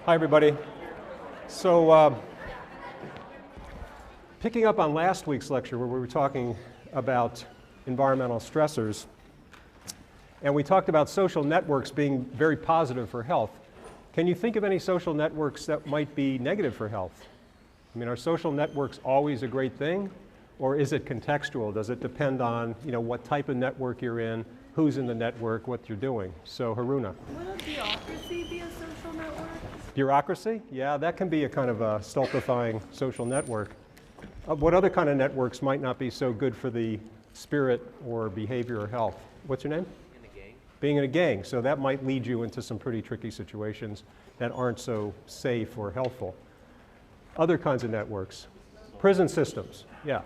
Hi, everybody. So, picking up on last week's lecture where we were talking about environmental stressors, and we talked about social networks being very positive for health. Can you think of any social networks that might be negative for health? I mean, are social networks always a great thing, or is it contextual? Does it depend on, what type of network you're in, who's in the network, what you're doing? So, Haruna. Would bureaucracy be a social network? Bureaucracy? Yeah, that can be a kind of a stultifying social network. What other kind of networks might not be so good for the spirit or behavior or health? What's your name? In a gang. Being in a gang. So that might lead you into some pretty tricky situations that aren't so safe or helpful. Other kinds of networks. Prison systems, yeah.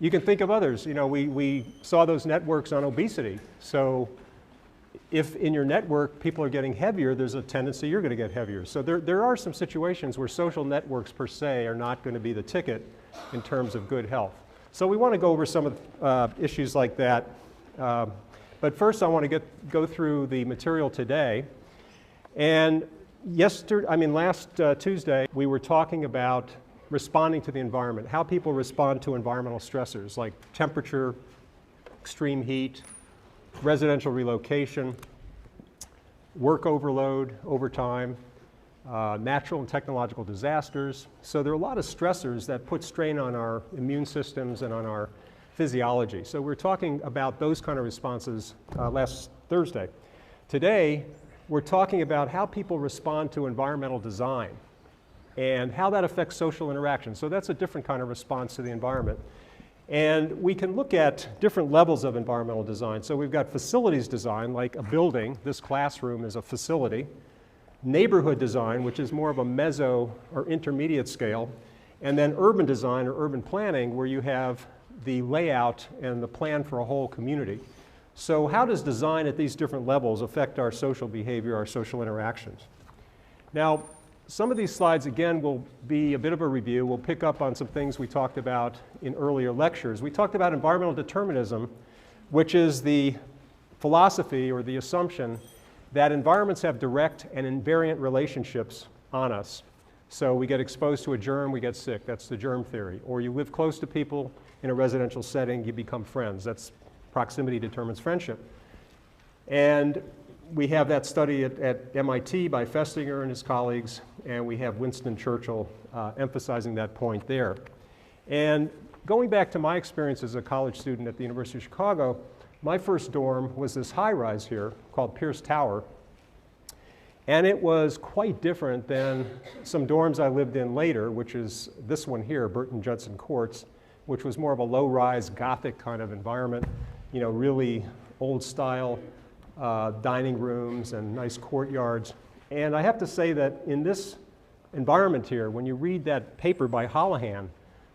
You can think of others. We saw those networks on obesity. So if in your network people are getting heavier, there's a tendency you're going to get heavier. So there are some situations where social networks per se are not going to be the ticket in terms of good health. So we want to go over some of issues like that. But first I want to go through the material today. And last Tuesday we were talking about responding to the environment, how people respond to environmental stressors like temperature, extreme heat, residential relocation, work overload, overtime, natural and technological disasters. So there are a lot of stressors that put strain on our immune systems and on our physiology. So we're talking about those kind of responses last Thursday. Today, we're talking about how people respond to environmental design and how that affects social interaction. So that's a different kind of response to the environment. And we can look at different levels of environmental design. So we've got facilities design, like a building. This classroom is a facility. Neighborhood design, which is more of a meso or intermediate scale. And then urban design or urban planning, where you have the layout and the plan for a whole community. So how does design at these different levels affect our social behavior, our social interactions? Now, some of these slides, again, will be a bit of a review. We'll pick up on some things we talked about in earlier lectures. We talked about environmental determinism, which is the philosophy or the assumption that environments have direct and invariant relationships on us. So we get exposed to a germ, we get sick. That's the germ theory. Or you live close to people in a residential setting, you become friends. That's proximity determines friendship. And we have that study at MIT by Festinger and his colleagues, and we have Winston Churchill emphasizing that point there. And going back to my experience as a college student at the University of Chicago, my first dorm was this high-rise here called Pierce Tower, and it was quite different than some dorms I lived in later, which is this one here, Burton Judson Courts, which was more of a low-rise Gothic kind of environment, really old-style dining rooms and nice courtyards. And I have to say that in this environment here, when you read that paper by Holohan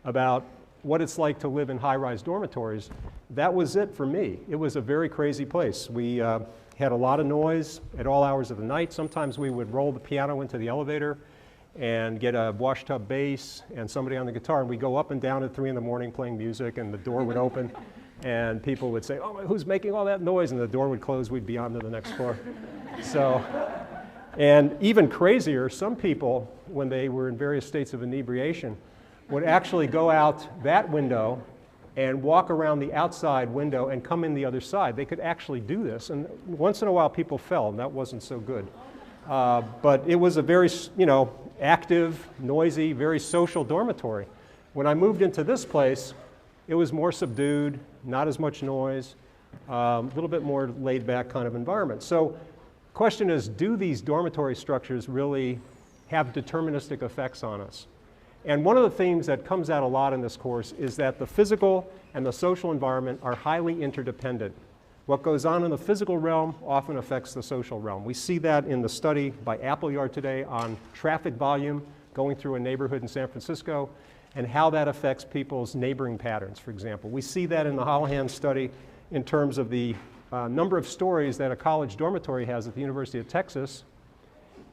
about what it's like to live in high-rise dormitories, that was it for me. It was a very crazy place. We had a lot of noise at all hours of the night. Sometimes we would roll the piano into the elevator and get a washtub bass and somebody on the guitar, and we'd go up and down at 3 in the morning playing music, and the door would open. And people would say, "Oh, who's making all that noise?" And the door would close, we'd be on to the next floor. So, and even crazier, some people, when they were in various states of inebriation, would actually go out that window and walk around the outside window and come in the other side. They could actually do this. And once in a while, people fell, and that wasn't so good. But it was a very, active, noisy, very social dormitory. When I moved into this place, it was more subdued, not as much noise, a little bit more laid back kind of environment. So question is, do these dormitory structures really have deterministic effects on us? And one of the themes that comes out a lot in this course is that the physical and the social environment are highly interdependent. What goes on in the physical realm often affects the social realm. We see that in the study by Appleyard today on traffic volume going through a neighborhood in San Francisco, and how that affects people's neighboring patterns, for example. We see that in the Holohan study in terms of the number of stories that a college dormitory has at the University of Texas,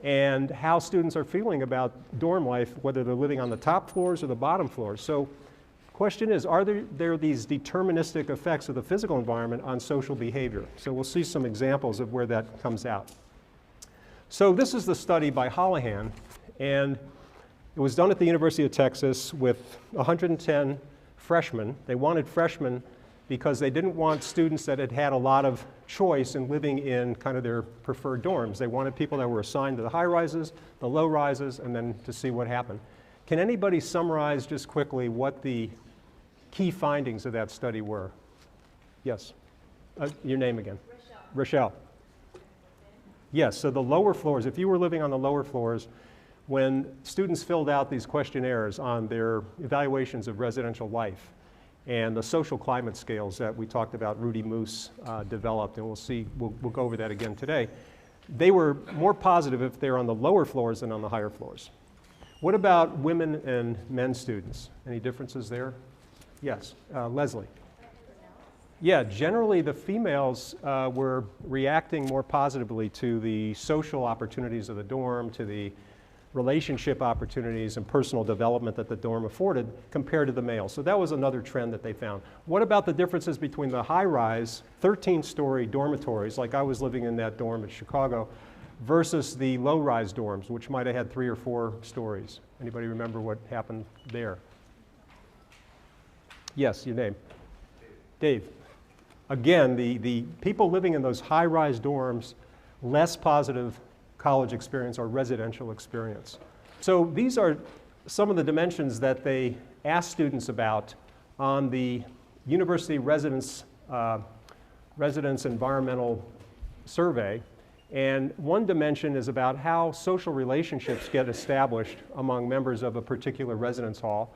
and how students are feeling about dorm life, whether they're living on the top floors or the bottom floors. So question is, are there these deterministic effects of the physical environment on social behavior? So we'll see some examples of where that comes out. So this is the study by Holohan, and it was done at the University of Texas with 110 freshmen. They wanted freshmen because they didn't want students that had had a lot of choice in living in kind of their preferred dorms. They wanted people that were assigned to the high rises, the low rises, and then to see what happened. Can anybody summarize just quickly what the key findings of that study were? Yes. Your name again? Rochelle. Yes, so the lower floors, if you were living on the lower floors, when students filled out these questionnaires on their evaluations of residential life and the social climate scales that we talked about, Rudy Moose developed, and we'll go over that again today, they were more positive if they're on the lower floors than on the higher floors. What about women and men students? Any differences there? Yes, Leslie. Yeah, generally the females were reacting more positively to the social opportunities of the dorm, to the relationship opportunities and personal development that the dorm afforded compared to the males. So that was another trend that they found. What about the differences between the high-rise, 13-story dormitories, like I was living in that dorm at Chicago, versus the low-rise dorms, which might have had 3 or 4 stories? Anybody remember what happened there? Yes, your name? Dave. Again, the people living in those high-rise dorms, less positive college experience or residential experience. So these are some of the dimensions that they asked students about on the University Residence Environmental Survey. And one dimension is about how social relationships get established among members of a particular residence hall.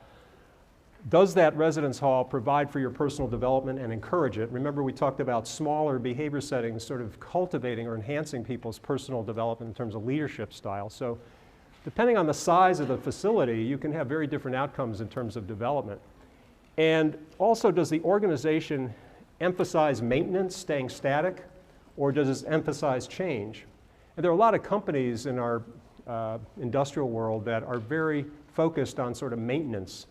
Does that residence hall provide for your personal development and encourage it? Remember, we talked about smaller behavior settings sort of cultivating or enhancing people's personal development in terms of leadership style. So depending on the size of the facility, you can have very different outcomes in terms of development. And also, does the organization emphasize maintenance, staying static, or does it emphasize change? And there are a lot of companies in our industrial world that are very focused on sort of maintenance.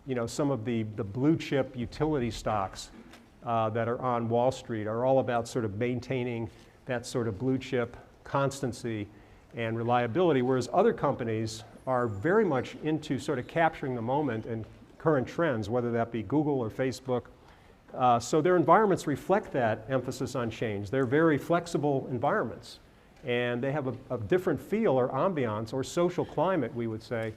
You know, some of the blue chip utility stocks that are on Wall Street are all about sort of maintaining that sort of blue chip constancy and reliability, whereas other companies are very much into sort of capturing the moment and current trends, whether that be Google or Facebook. So their environments reflect that emphasis on change. They're very flexible environments, and they have a different feel or ambiance or social climate, we would say,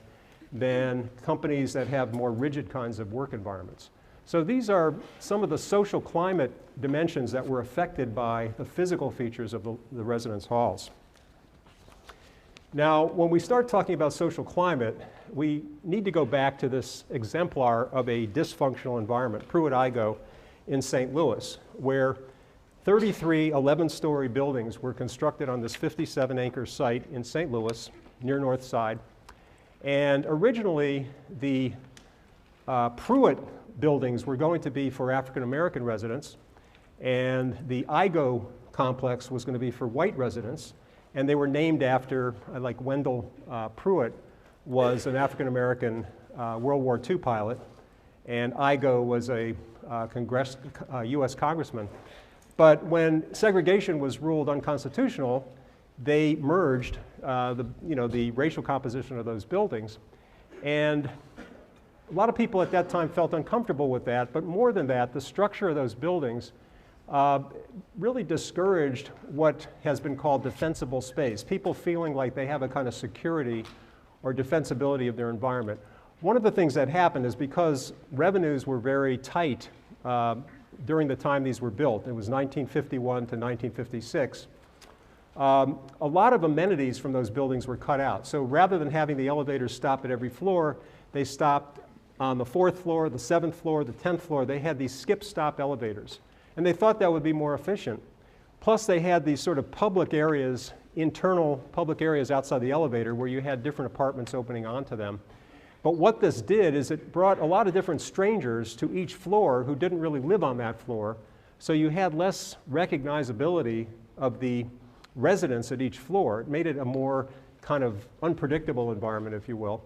than companies that have more rigid kinds of work environments. So these are some of the social climate dimensions that were affected by the physical features of the residence halls. Now, when we start talking about social climate, we need to go back to this exemplar of a dysfunctional environment, Pruitt-Igoe in St. Louis, where 33 11-story buildings were constructed on this 57-acre site in St. Louis, near North Side. And originally, the Pruitt buildings were going to be for African American residents, and the Igoe complex was going to be for white residents, and they were named after, like Wendell Pruitt was an African American World War II pilot, and Igoe was a US congressman. But when segregation was ruled unconstitutional, they merged the racial composition of those buildings. And a lot of people at that time felt uncomfortable with that, but more than that, the structure of those buildings really discouraged what has been called defensible space, people feeling like they have a kind of security or defensibility of their environment. One of the things that happened is because revenues were very tight during the time these were built, it was 1951 to 1956, a lot of amenities from those buildings were cut out. So rather than having the elevators stop at every floor, they stopped on the 4th floor, the 7th floor, the 10th floor. They had these skip-stop elevators. And they thought that would be more efficient. Plus, they had these sort of public areas, internal public areas outside the elevator where you had different apartments opening onto them. But what this did is it brought a lot of different strangers to each floor who didn't really live on that floor. So you had less recognizability of the residents at each floor. It made it a more kind of unpredictable environment, if you will.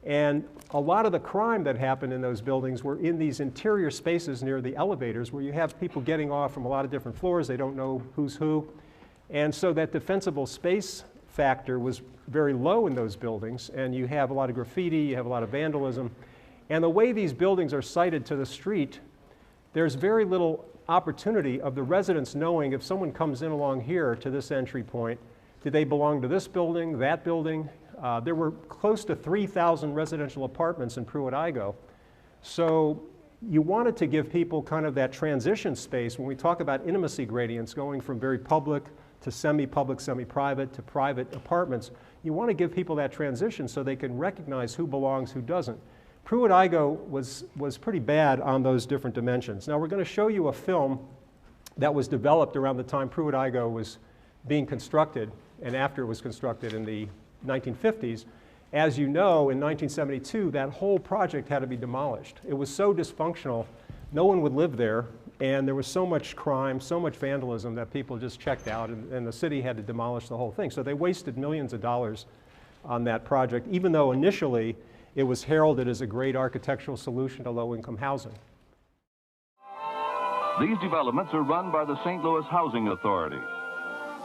And a lot of the crime that happened in those buildings were in these interior spaces near the elevators where you have people getting off from a lot of different floors. They don't know who's who. And so that defensible space factor was very low in those buildings, and you have a lot of graffiti, you have a lot of vandalism. And the way these buildings are sited to the street, there's very little opportunity of the residents knowing if someone comes in along here to this entry point, do they belong to this building, that building? There were close to 3,000 residential apartments in Pruitt-Igoe. So you wanted to give people kind of that transition space when we talk about intimacy gradients going from very public to semi-public, semi-private to private apartments. You want to give people that transition so they can recognize who belongs, who doesn't. Pruitt-Igoe was pretty bad on those different dimensions. Now we're going to show you a film that was developed around the time Pruitt-Igoe was being constructed and after it was constructed in the 1950s. As you know, in 1972, that whole project had to be demolished. It was so dysfunctional, no one would live there, and there was so much crime, so much vandalism that people just checked out, and the city had to demolish the whole thing. So they wasted millions of dollars on that project, even though initially it was heralded as a great architectural solution to low-income housing. These developments are run by the St. Louis Housing Authority.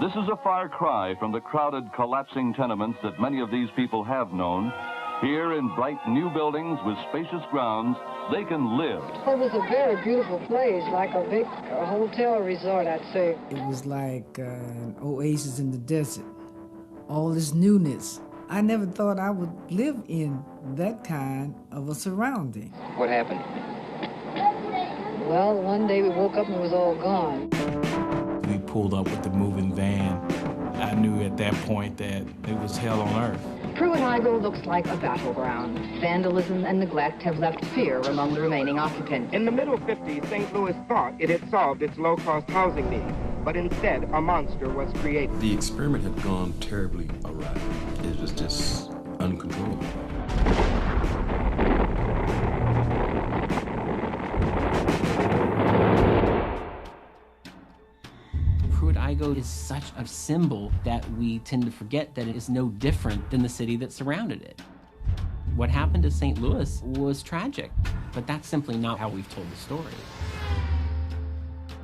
This is a far cry from the crowded, collapsing tenements that many of these people have known. Here in bright new buildings with spacious grounds, they can live. It was a very beautiful place, like a big hotel resort, I'd say. It was like an oasis in the desert. All this newness. I never thought I would live in that kind of a surrounding. What happened? Well, one day we woke up and it was all gone. We pulled up with the moving van. I knew at that point that it was hell on earth. Pruitt-Igoe looks like a battleground. Vandalism and neglect have left fear among the remaining occupants. In the middle 50s, St. Louis thought it had solved its low-cost housing needs, but instead a monster was created. The experiment had gone terribly awry. It was just uncontrollable. Pruitt-Igoe is such a symbol that we tend to forget that it is no different than the city that surrounded it. What happened to St. Louis was tragic, but that's simply not how we've told the story.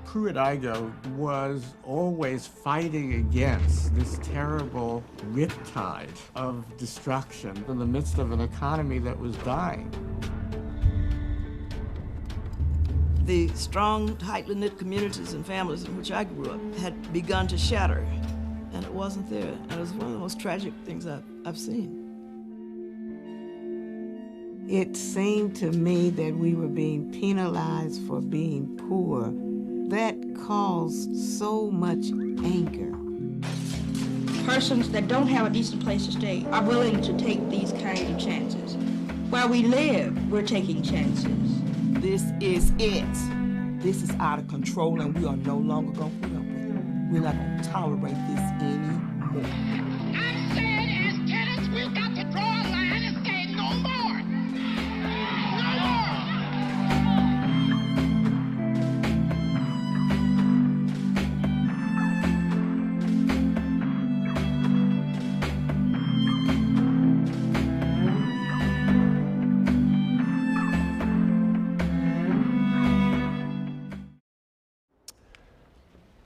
Pruitt-Igoe was always fighting against this terrible riptide of destruction in the midst of an economy that was dying. The strong, tightly knit communities and families in which I grew up had begun to shatter, and it wasn't there. And it was one of the most tragic things I've seen. It seemed to me that we were being penalized for being poor. That caused so much anger. Persons that don't have a decent place to stay are willing to take these kinds of chances. Where we live, we're taking chances. This is it. This is out of control, and we are no longer going to put up with it. We're not going to tolerate this anymore. I said, as tenants, we've got to draw a line and say no more. No more.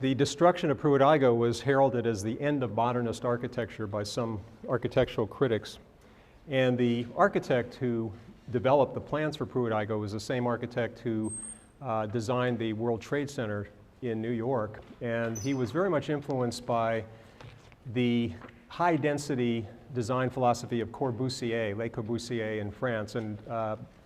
The destruction of Pruitt-Igoe was heralded as the end of modernist architecture by some architectural critics. And the architect who developed the plans for Pruitt-Igoe was the same architect who designed the World Trade Center in New York. And he was very much influenced by the high-density design philosophy of Corbusier, Le Corbusier in France. And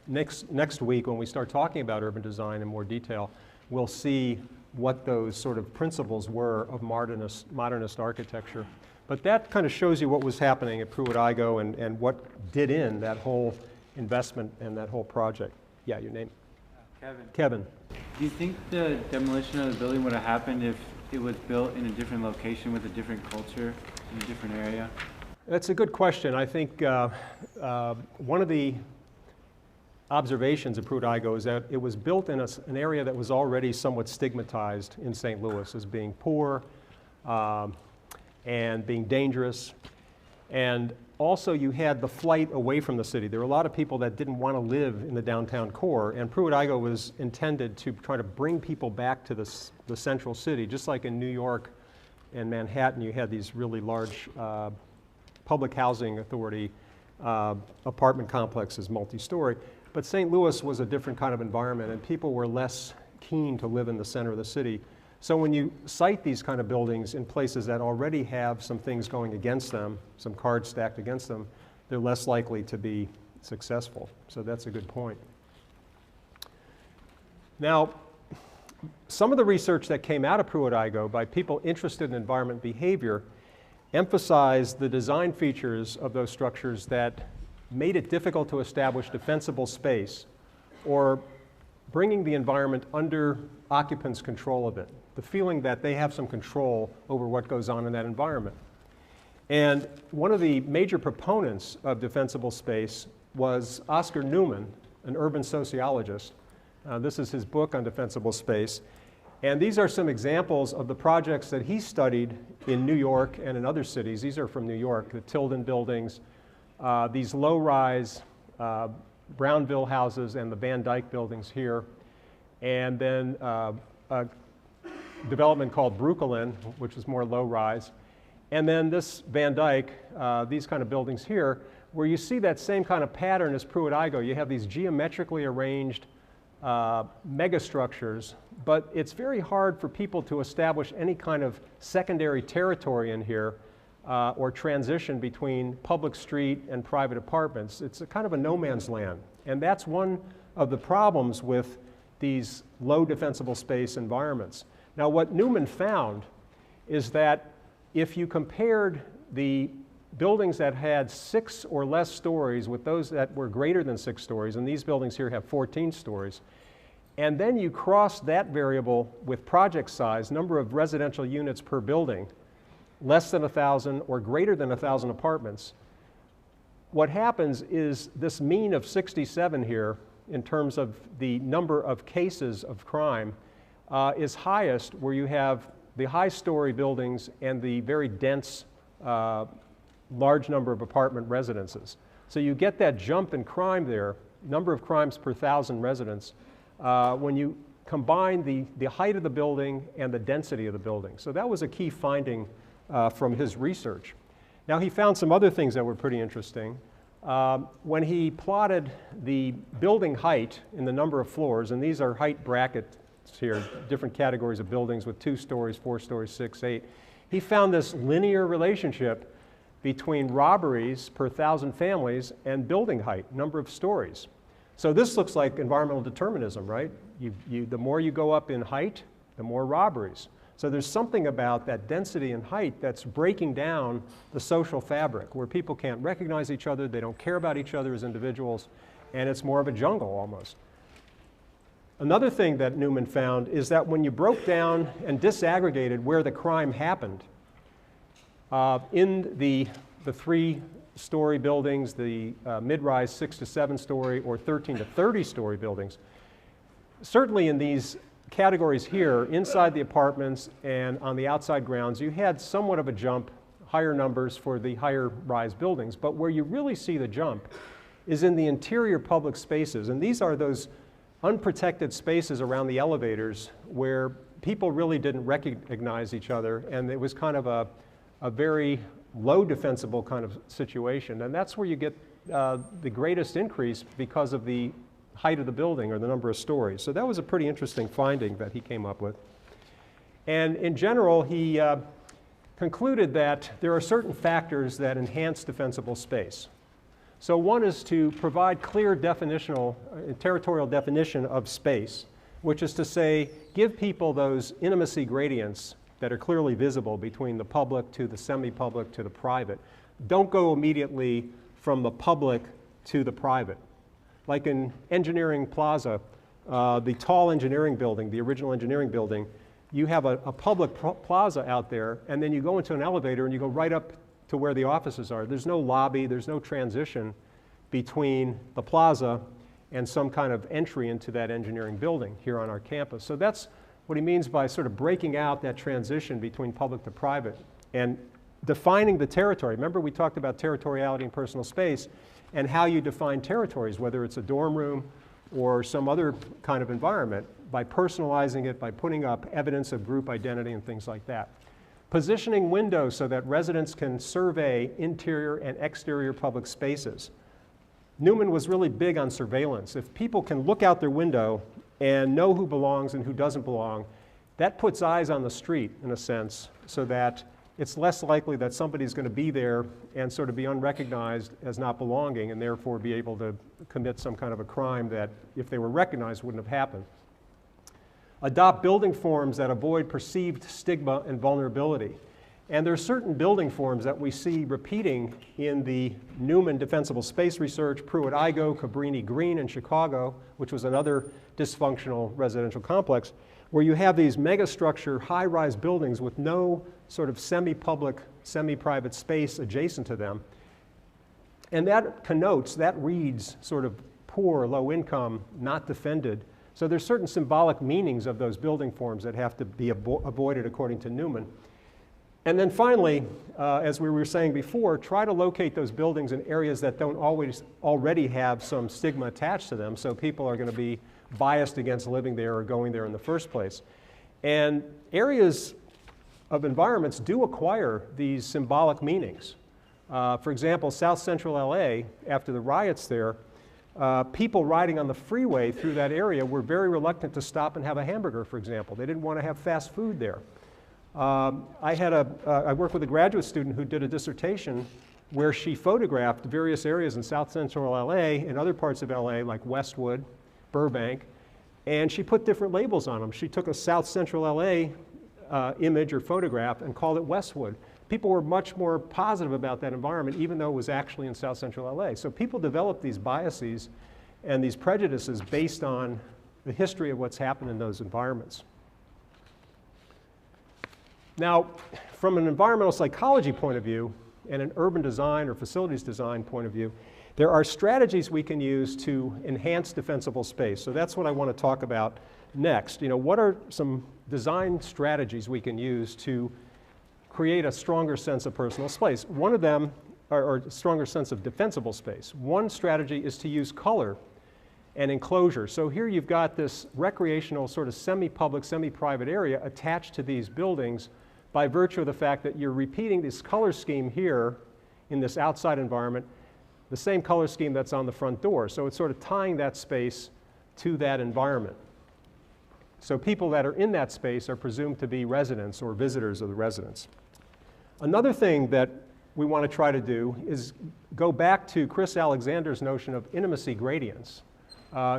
next week, when we start talking about urban design in more detail, we'll see what those sort of principles were of modernist architecture. But that kind of shows you what was happening at Pruitt-Igoe and what did in that whole investment and that whole project. Yeah, your name? Kevin. Kevin. Do you think the demolition of the building would have happened if it was built in a different location with a different culture in a different area? That's a good question. I think one of the observations of Pruitt-Igoe is that it was built in an area that was already somewhat stigmatized in St. Louis as being poor and being dangerous. And also you had the flight away from the city. There were a lot of people that didn't want to live in the downtown core, and Pruitt-Igoe was intended to try to bring people back to the central city, just like in New York in Manhattan, you had these really large public housing authority apartment complexes, multi-story. But St. Louis was a different kind of environment, and people were less keen to live in the center of the city. So when you site these kind of buildings in places that already have some things going against them, some cards stacked against them, they're less likely to be successful. So that's a good point. Now, some of the research that came out of Pruitt-Igoe by people interested in environment behavior emphasized the design features of those structures that made it difficult to establish defensible space, or bringing the environment under occupants' control of it, the feeling that they have some control over what goes on in that environment. And one of the major proponents of defensible space was Oscar Newman, an urban sociologist. This is his book on defensible space. And these are some examples of the projects that he studied in New York and in other cities. These are from New York, the Tilden buildings, these low-rise Brownville houses and the Van Dyke buildings here. And then a development called Brooklyn, which is more low-rise. And then this Van Dyke, these kind of buildings here, where you see that same kind of pattern as Pruitt-Igoe. You have these geometrically arranged megastructures, but it's very hard for people to establish any kind of secondary territory in here or transition between public street and private apartments. It's a kind of a no man's land. And that's one of the problems with these low defensible space environments. Now, what Newman found is that if you compared the buildings that had 6 or less stories with those that were greater than 6 stories, and these buildings here have 14 stories, and then you cross that variable with project size, number of residential units per building, less than 1,000 or greater than 1,000 apartments, what happens is this mean of 67 here in terms of the number of cases of crime is highest where you have the high-story buildings and the very dense large number of apartment residences. So you get that jump in crime there, number of crimes per 1,000 residents, when you combine the height of the building and the density of the building. So that was a key finding from his research. Now, he found some other things that were pretty interesting. When he plotted the building height in the number of floors, and these are height brackets here, different categories of buildings with 2 stories, 4 stories, 6, 8, he found this linear relationship between robberies per 1,000 families and building height, number of stories. So this looks like environmental determinism, right? The more you go up in height, the more robberies. So there's something about that density and height that's breaking down the social fabric, where people can't recognize each other, they don't care about each other as individuals, and it's more of a jungle almost. Another thing that Newman found is that when you broke down and disaggregated where the crime happened, in the 3-story buildings, the mid-rise 6 to 7 story or 13 to 30 story buildings, certainly in these categories here, inside the apartments and on the outside grounds, you had somewhat of a jump, higher numbers for the higher rise buildings. But where you really see the jump is in the interior public spaces. And these are those unprotected spaces around the elevators where people really didn't recognize each other. And it was kind of a very low defensible kind of situation. And that's where you get the greatest increase because of the height of the building or the number of stories. So that was a pretty interesting finding that he came up with. And in general, he concluded that there are certain factors that enhance defensible space. So one is to provide clear territorial definition of space, which is to say, give people those intimacy gradients that are clearly visible between the public to the semi-public to the private. Don't go immediately from the public to the private. Like in Engineering Plaza, the tall engineering building, the original engineering building, you have a public plaza out there, and then you go into an elevator and you go right up to where the offices are. There's no lobby, there's no transition between the plaza and some kind of entry into that engineering building here on our campus. So that's what he means by sort of breaking out that transition between public to private and defining the territory. Remember, we talked about territoriality and personal space and how you define territories, whether it's a dorm room or some other kind of environment, by personalizing it, by putting up evidence of group identity and things like that. Positioning windows so that residents can survey interior and exterior public spaces. Newman was really big on surveillance. If people can look out their window and know who belongs and who doesn't belong, that puts eyes on the street, in a sense, so that it's less likely that somebody's going to be there and sort of be unrecognized as not belonging and therefore be able to commit some kind of a crime that, if they were recognized, wouldn't have happened. Adopt building forms that avoid perceived stigma and vulnerability. And there are certain building forms that we see repeating in the Newman defensible space research, Pruitt-Igoe, Cabrini Green in Chicago, which was another dysfunctional residential complex, where you have these megastructure, high-rise buildings with no sort of semi-public, semi-private space adjacent to them. And that connotes, that reads sort of poor, low income, not defended. So there's certain symbolic meanings of those building forms that have to be avoided according to Newman. And then finally, as we were saying before, try to locate those buildings in areas that don't always already have some stigma attached to them, so people are going to be biased against living there or going there in the first place. And areas of environments do acquire these symbolic meanings. For example, South Central LA, after the riots there, people riding on the freeway through that area were very reluctant to stop and have a hamburger, for example. They didn't want to have fast food there. I worked with a graduate student who did a dissertation where she photographed various areas in South Central LA and other parts of LA like Westwood, Burbank, and she put different labels on them. She took a South Central LA image or photograph and called it Westwood. People were much more positive about that environment even though it was actually in South Central LA. So people develop these biases and these prejudices based on the history of what's happened in those environments. Now, from an environmental psychology point of view and an urban design or facilities design point of view, there are strategies we can use to enhance defensible space. So that's what I want to talk about next. You know, what are some design strategies we can use to create a stronger sense of personal space? One of them, or a stronger sense of defensible space. One strategy is to use color and enclosure. So here you've got this recreational sort of semi-public, semi-private area attached to these buildings by virtue of the fact that you're repeating this color scheme here in this outside environment, the same color scheme that's on the front door. So it's sort of tying that space to that environment. So people that are in that space are presumed to be residents or visitors of the residence. Another thing that we want to try to do is go back to Chris Alexander's notion of intimacy gradients.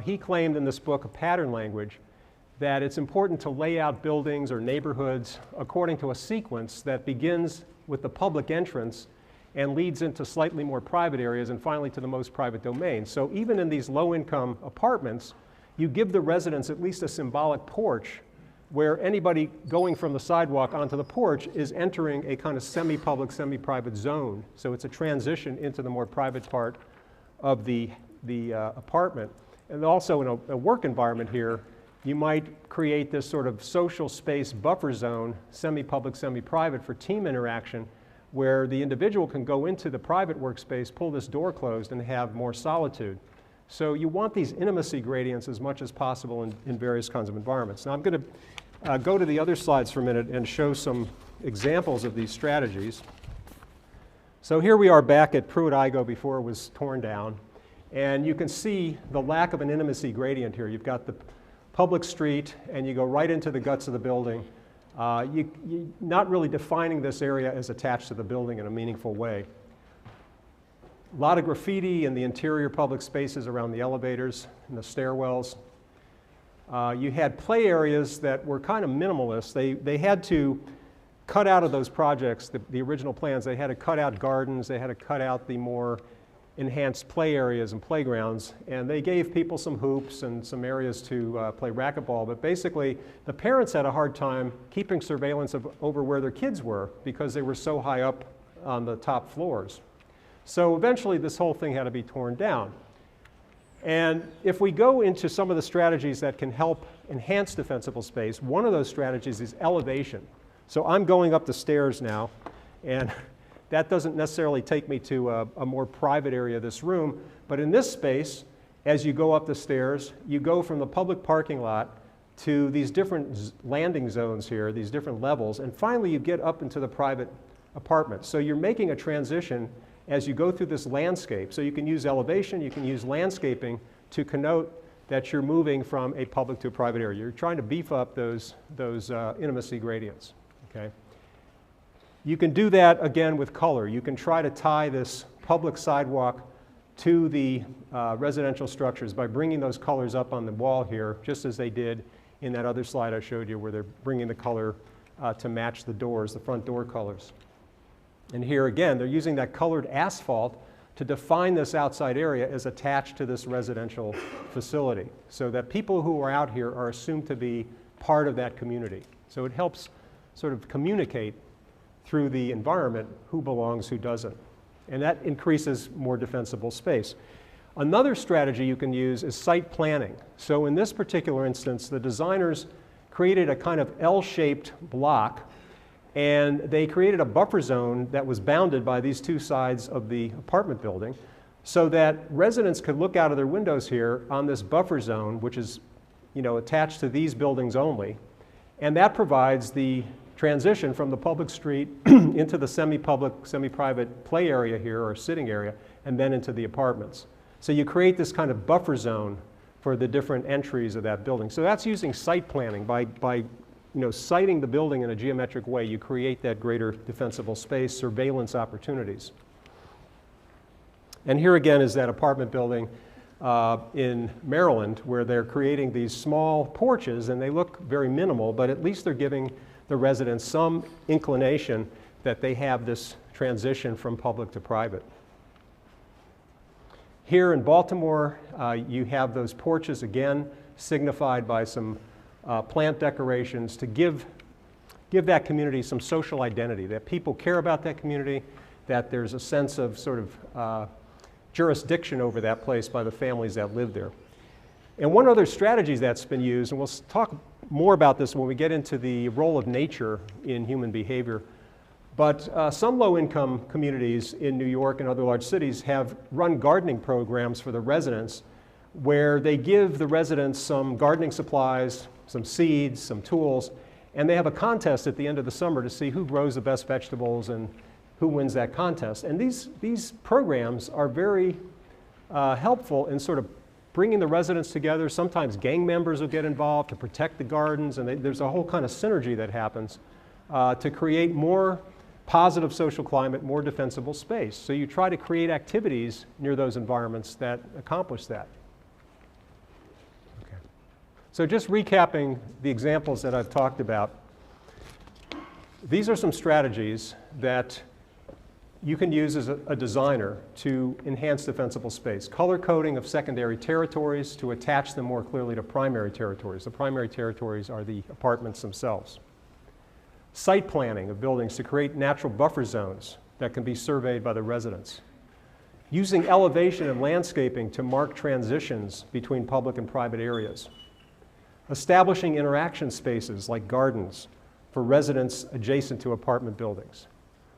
He claimed in this book, A Pattern Language, that it's important to lay out buildings or neighborhoods according to a sequence that begins with the public entrance and leads into slightly more private areas and finally to the most private domain. So even in these low-income apartments, you give the residents at least a symbolic porch where anybody going from the sidewalk onto the porch is entering a kind of semi-public, semi-private zone. So it's a transition into the more private part of the apartment. And also in a work environment here, you might create this sort of social space buffer zone, semi-public, semi-private, for team interaction, where the individual can go into the private workspace, pull this door closed, and have more solitude. So you want these intimacy gradients as much as possible in various kinds of environments. Now I'm going to go to the other slides for a minute and show some examples of these strategies. So here we are back at Pruitt-Igoe before it was torn down. And you can see the lack of an intimacy gradient here. You've got the public street, and you go right into the guts of the building. You're not really defining this area as attached to the building in a meaningful way. A lot of graffiti in the interior public spaces around the elevators and the stairwells. You had play areas that were kind of minimalist. They had to cut out of those projects, the original plans, they had to cut out gardens, they had to cut out the more enhanced play areas and playgrounds, and they gave people some hoops and some areas to play racquetball, but basically the parents had a hard time keeping surveillance over where their kids were because they were so high up on the top floors. So eventually this whole thing had to be torn down. And if we go into some of the strategies that can help enhance defensible space, one of those strategies is elevation. So I'm going up the stairs now, and that doesn't necessarily take me to a more private area of this room, but in this space, as you go up the stairs, you go from the public parking lot to these different landing zones here, these different levels, and finally you get up into the private apartments. So you're making a transition as you go through this landscape. So you can use elevation, you can use landscaping to connote that you're moving from a public to a private area. You're trying to beef up those intimacy gradients, okay? You can do that again with color. You can try to tie this public sidewalk to the residential structures by bringing those colors up on the wall here, just as they did in that other slide I showed you where they're bringing the color to match the doors, the front door colors. And here again, they're using that colored asphalt to define this outside area as attached to this residential facility, so that people who are out here are assumed to be part of that community. So it helps sort of communicate through the environment who belongs, who doesn't. And that increases more defensible space. Another strategy you can use is site planning. So in this particular instance, the designers created a kind of L-shaped block, and they created a buffer zone that was bounded by these two sides of the apartment building so that residents could look out of their windows here on this buffer zone, which is, you know, attached to these buildings only. And that provides the transition from the public street into the semi-public, semi-private play area here, or sitting area, and then into the apartments. So you create this kind of buffer zone for the different entries of that building. So that's using site planning. By siting the building in a geometric way, you create that greater defensible space, surveillance opportunities. And here again is that apartment building in Maryland where they're creating these small porches, and they look very minimal, but at least they're giving the residents some inclination that they have this transition from public to private. Here in Baltimore, you have those porches again signified by some plant decorations to give that community some social identity, that people care about that community, that there's a sense of sort of jurisdiction over that place by the families that live there. And one other strategy that's been used, and we'll talk more about this when we get into the role of nature in human behavior, but some low-income communities in New York and other large cities have run gardening programs for the residents where they give the residents some gardening supplies, some seeds, some tools, and they have a contest at the end of the summer to see who grows the best vegetables and who wins that contest. And these programs are very helpful in sort of bringing the residents together. Sometimes gang members will get involved to protect the gardens, and there's a whole kind of synergy that happens to create more positive social climate, more defensible space. So you try to create activities near those environments that accomplish that. Okay. So just recapping the examples that I've talked about, these are some strategies that you can use as a designer to enhance defensible space. Color coding of secondary territories to attach them more clearly to primary territories. The primary territories are the apartments themselves. Site planning of buildings to create natural buffer zones that can be surveyed by the residents. Using elevation and landscaping to mark transitions between public and private areas. Establishing interaction spaces like gardens for residents adjacent to apartment buildings.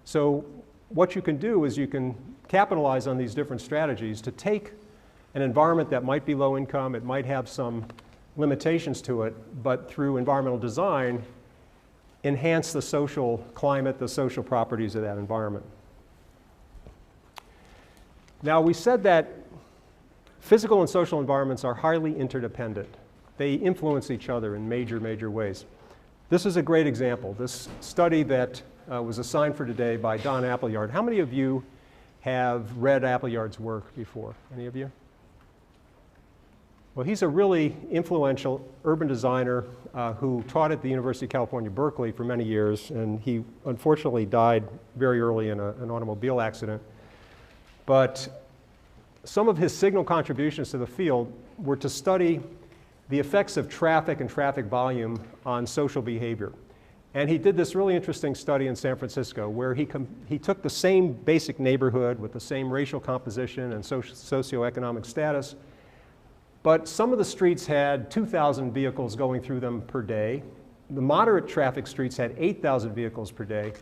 So what you can do is you can capitalize on these different strategies to take an environment that might be low income, it might have some limitations to it, but through environmental design, enhance the social climate, the social properties of that environment. Now, we said that physical and social environments are highly interdependent. They influence each other in major, major ways. This is a great example. This study that was assigned for today by Don Appleyard. How many of you have read Appleyard's work before? Any of you? Well, he's a really influential urban designer who taught at the University of California, Berkeley for many years, and he unfortunately died very early in an automobile accident. But some of his signal contributions to the field were to study the effects of traffic and traffic volume on social behavior. And he did this really interesting study in San Francisco where he took the same basic neighborhood with the same racial composition and socioeconomic status, but some of the streets had 2,000 vehicles going through them per day. The moderate traffic streets had 8,000 vehicles per day,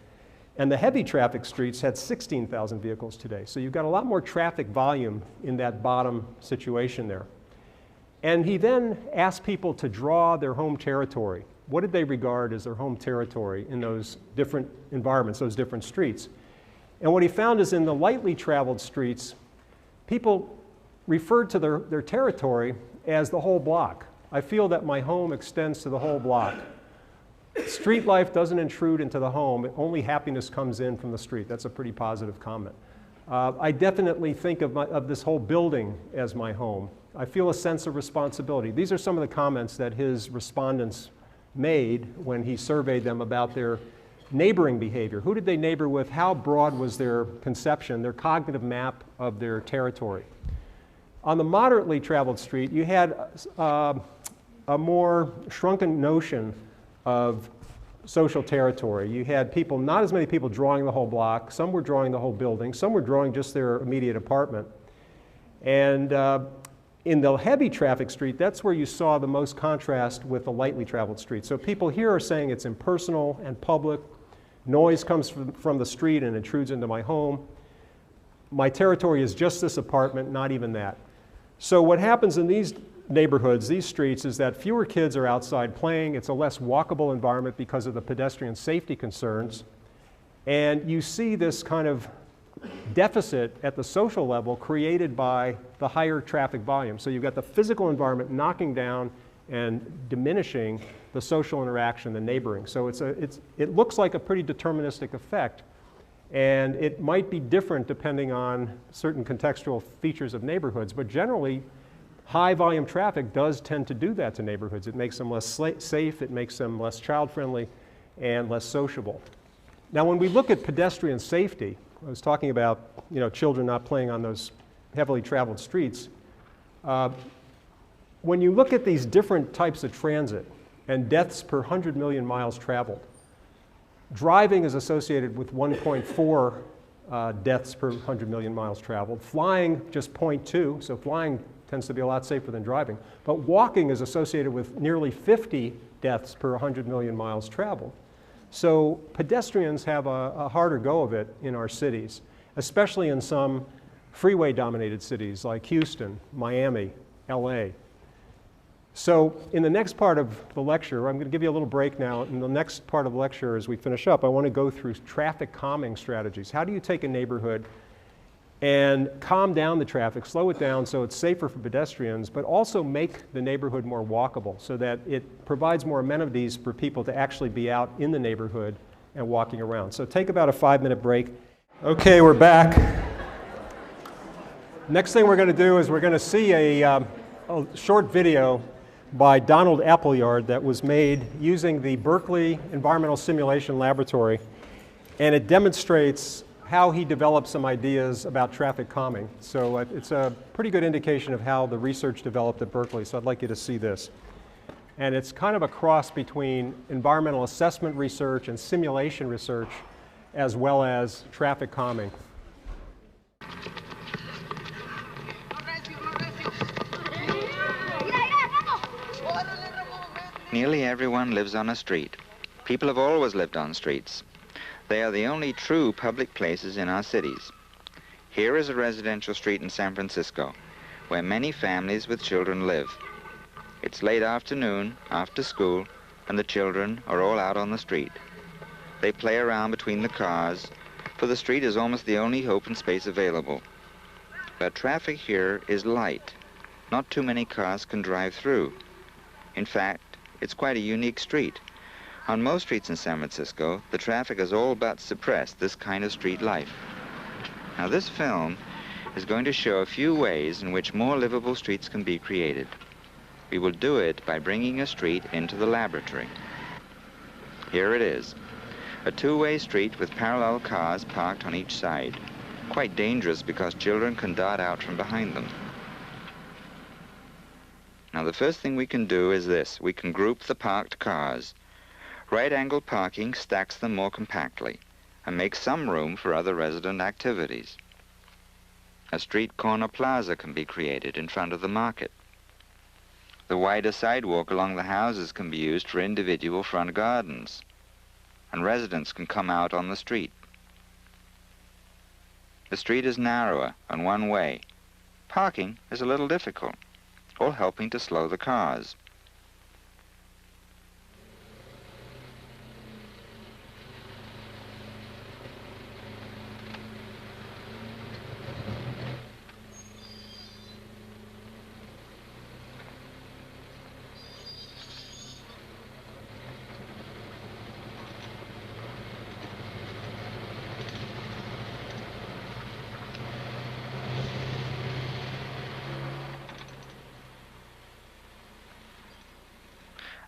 and the heavy traffic streets had 16,000 vehicles today. So you've got a lot more traffic volume in that bottom situation there. And he then asked people to draw their home territory. What did they regard as their home territory in those different environments, those different streets? And what he found is in the lightly traveled streets, people referred to their territory as the whole block. I feel that my home extends to the whole block. Street life doesn't intrude into the home. Only happiness comes in from the street. That's a pretty positive comment. I definitely think of this whole building as my home. I feel a sense of responsibility. These are some of the comments that his respondents made when he surveyed them about their neighboring behavior. Who did they neighbor with? How broad was their conception, their cognitive map of their territory? On the moderately traveled street, you had a more shrunken notion of social territory. You had people, not as many people drawing the whole block. Some were drawing the whole building. Some were drawing just their immediate apartment. And in the heavy traffic street, that's where you saw the most contrast with the lightly traveled street. So people here are saying it's impersonal and public. Noise comes from the street and intrudes into my home. My territory is just this apartment, not even that. So what happens in these neighborhoods, these streets, is that fewer kids are outside playing. It's a less walkable environment because of the pedestrian safety concerns. And you see this kind of deficit at the social level created by the higher traffic volume. So you've got the physical environment knocking down and diminishing the social interaction, the neighboring. So it looks like a pretty deterministic effect. And it might be different depending on certain contextual features of neighborhoods, but generally, high volume traffic does tend to do that to neighborhoods. It makes them less safe, it makes them less child-friendly, and less sociable. Now, when we look at pedestrian safety, I was talking about children not playing on those heavily traveled streets. When you look at these different types of transit and deaths per 100 million miles traveled, driving is associated with 1.4 deaths per 100 million miles traveled. Flying, just 0.2, so flying tends to be a lot safer than driving. But walking is associated with nearly 50 deaths per 100 million miles traveled. So pedestrians have a harder go of it in our cities, especially in some freeway-dominated cities like Houston, Miami, LA. So in the next part of the lecture, I'm going to give you a little break now. In the next part of the lecture, as we finish up, I want to go through traffic calming strategies. How do you take a neighborhood and calm down the traffic, slow it down so it's safer for pedestrians, but also make the neighborhood more walkable so that it provides more amenities for people to actually be out in the neighborhood and walking around. So take about a 5-minute break. Okay, we're back. Next thing we're going to do is we're going to see a short video by Donald Appleyard that was made using the Berkeley Environmental Simulation Laboratory, and it demonstrates how he developed some ideas about traffic calming. So it's a pretty good indication of how the research developed at Berkeley, so I'd like you to see this. And it's kind of a cross between environmental assessment research and simulation research, as well as traffic calming. Nearly everyone lives on a street. People have always lived on streets. They are the only true public places in our cities. Here is a residential street in San Francisco, where many families with children live. It's late afternoon, after school, and the children are all out on the street. They play around between the cars, for the street is almost the only open space available. But traffic here is light. Not too many cars can drive through. In fact, it's quite a unique street. On most streets in San Francisco, the traffic has all but suppressed this kind of street life. Now, this film is going to show a few ways in which more livable streets can be created. We will do it by bringing a street into the laboratory. Here it is, a two-way street with parallel cars parked on each side. Quite dangerous because children can dart out from behind them. Now, the first thing we can do is this. We can group the parked cars. Right-angle parking stacks them more compactly and makes some room for other resident activities. A street corner plaza can be created in front of the market. The wider sidewalk along the houses can be used for individual front gardens, and residents can come out on the street. The street is narrower and one way. Parking is a little difficult. all helping to slow the cars.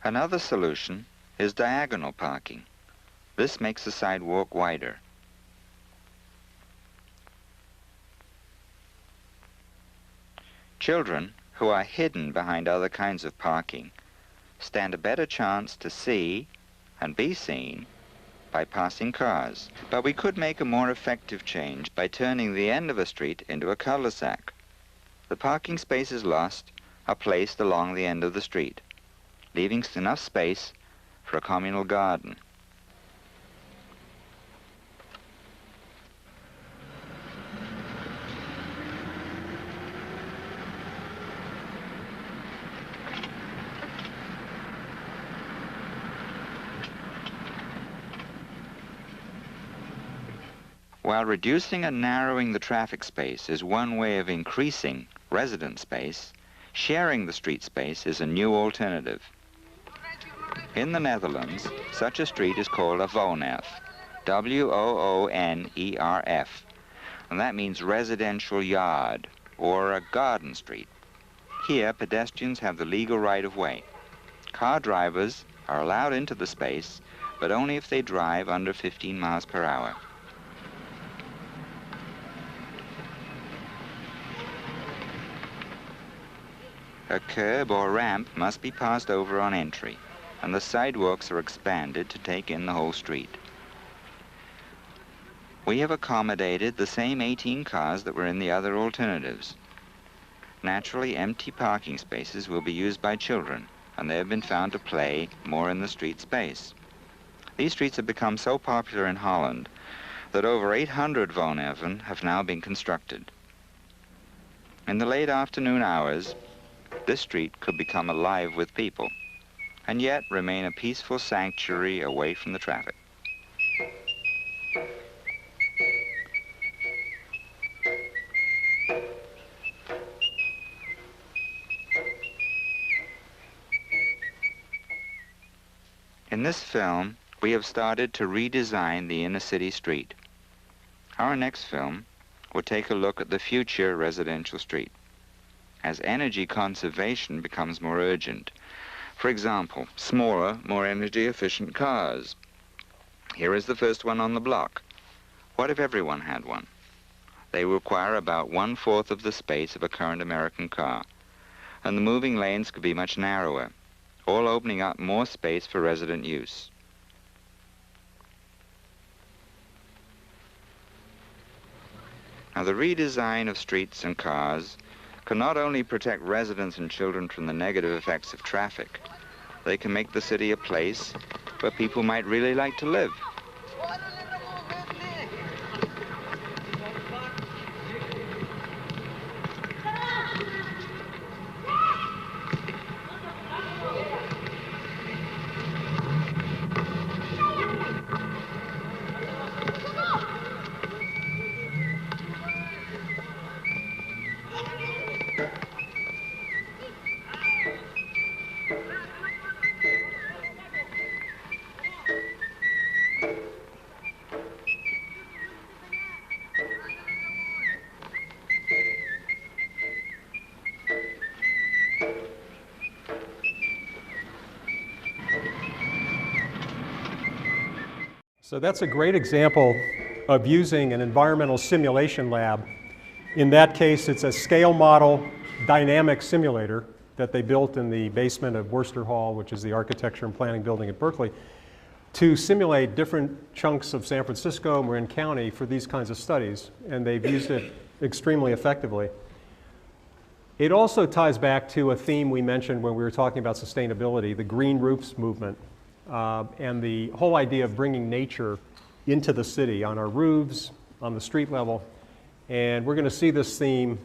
Another solution is diagonal parking. This makes the sidewalk wider. Children who are hidden behind other kinds of parking stand a better chance to see and be seen by passing cars. But we could make a more effective change by turning the end of a street into a cul-de-sac. The parking spaces lost are placed along the end of the street, leaving enough space for a communal garden. While reducing and narrowing the traffic space is one way of increasing resident space, sharing the street space is a new alternative. In the Netherlands, such a street is called a woonerf, W-O-O-N-E-R-F, and that means residential yard, or a garden street. Here, pedestrians have the legal right-of-way. Car drivers are allowed into the space, but only if they drive under 15 miles per hour. A curb or ramp must be passed over on entry, and the sidewalks are expanded to take in the whole street. We have accommodated the same 18 cars that were in the other alternatives. Naturally, empty parking spaces will be used by children, and they have been found to play more in the street space. These streets have become so popular in Holland that over 800 woonerven have now been constructed. In the late afternoon hours, this street could become alive with people, and yet remain a peaceful sanctuary away from the traffic. In this film, we have started to redesign the inner city street. Our next film will take a look at the future residential street, as energy conservation becomes more urgent. For example, smaller, more energy-efficient cars. Here is the first one on the block. What if everyone had one? They require about 1/4 of the space of a current American car, and the moving lanes could be much narrower, all opening up more space for resident use. Now, the redesign of streets and cars can not only protect residents and children from the negative effects of traffic, they can make the city a place where people might really like to live. So that's a great example of using an environmental simulation lab. In that case, it's a scale model dynamic simulator that they built in the basement of Worcester Hall, which is the architecture and planning building at Berkeley, to simulate different chunks of San Francisco, Marin County for these kinds of studies, and they've used it extremely effectively. It also ties back to a theme we mentioned when we were talking about sustainability, the green roofs movement. And the whole idea of bringing nature into the city on our roofs, on the street level. And we're going to see this theme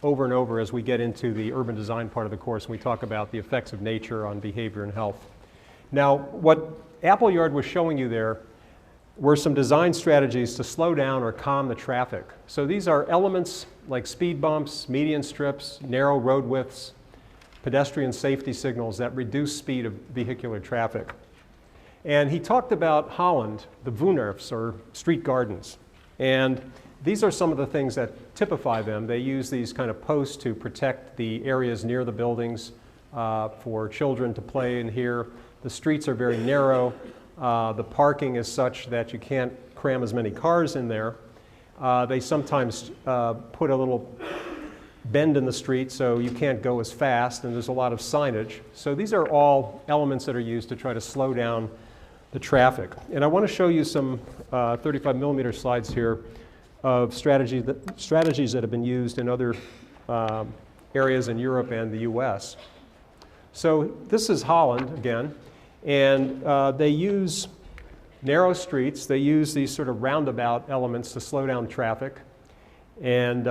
over and over as we get into the urban design part of the course, and we talk about the effects of nature on behavior and health. Now, what Appleyard was showing you there were some design strategies to slow down or calm the traffic. So these are elements like speed bumps, median strips, narrow road widths, pedestrian safety signals that reduce speed of vehicular traffic. And he talked about Holland, the Woonerfs, or street gardens. And these are some of the things that typify them. They use these kind of posts to protect the areas near the buildings for children to play in here. The streets are very narrow. The parking is such that you can't cram as many cars in there. They sometimes put a little bend in the street so you can't go as fast, and there's a lot of signage. So these are all elements that are used to try to slow down the traffic. And I want to show you some 35 millimeter slides here of strategies that have been used in other areas in Europe and the US. So this is Holland again, and they use narrow streets. They use these sort of roundabout elements to slow down traffic. And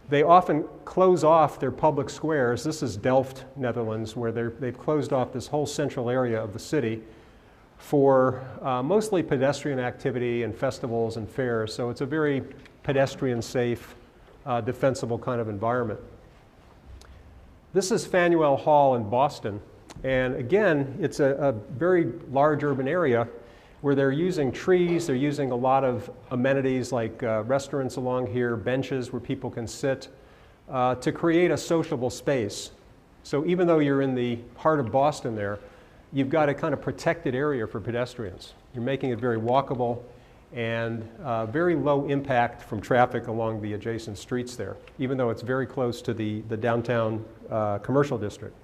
they often close off their public squares. This is Delft, Netherlands, where they've closed off this whole central area of the city for mostly pedestrian activity and festivals and fairs. So it's a very pedestrian safe, defensible kind of environment. This is Faneuil Hall in Boston. And again, it's a very large urban area where they're using trees, they're using a lot of amenities like restaurants along here, benches where people can sit, to create a sociable space. So even though you're in the heart of Boston there, you've got a kind of protected area for pedestrians. You're making it very walkable and very low impact from traffic along the adjacent streets there, even though it's very close to the downtown commercial district.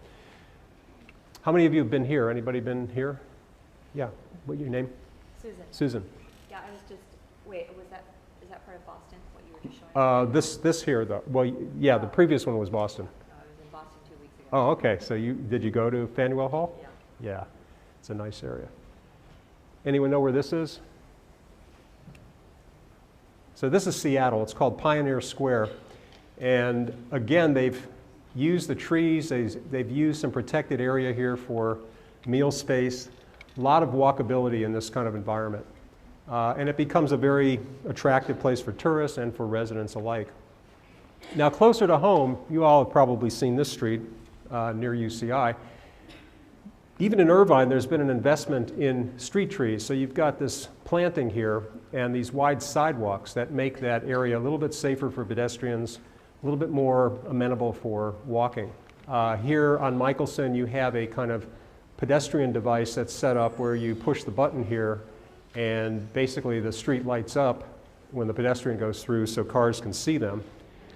How many of you have been here? Anybody been here? Yeah, what's your name? Susan. Susan. Yeah, I was just, wait, is that part of Boston, what you were just showing? This here, though. Well, yeah, the previous one was Boston. I was in Boston 2 weeks ago. Oh, okay. So did you go to Faneuil Hall? Yeah. Yeah, it's a nice area. Anyone know where this is? So this is Seattle. It's called Pioneer Square. And again, they've used the trees. They've used some protected area here for meal space. A lot of walkability in this kind of environment. And it becomes a very attractive place for tourists and for residents alike. Now, closer to home, you all have probably seen this street near UCI. Even in Irvine, there's been an investment in street trees. So you've got this planting here and these wide sidewalks that make that area a little bit safer for pedestrians, a little bit more amenable for walking. Here on Michelson, you have a kind of pedestrian device that's set up where you push the button here and basically the street lights up when the pedestrian goes through so cars can see them.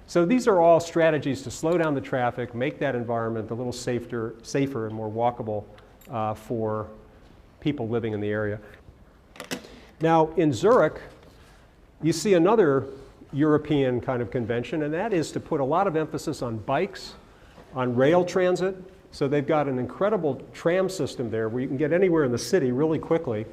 So these are all strategies to slow down the traffic, make that environment a little safer and more walkable for people living in the area. Now in Zurich, you see another European kind of convention, and that is to put a lot of emphasis on bikes, on rail transit. So they've got an incredible tram system there where you can get anywhere in the city really quickly,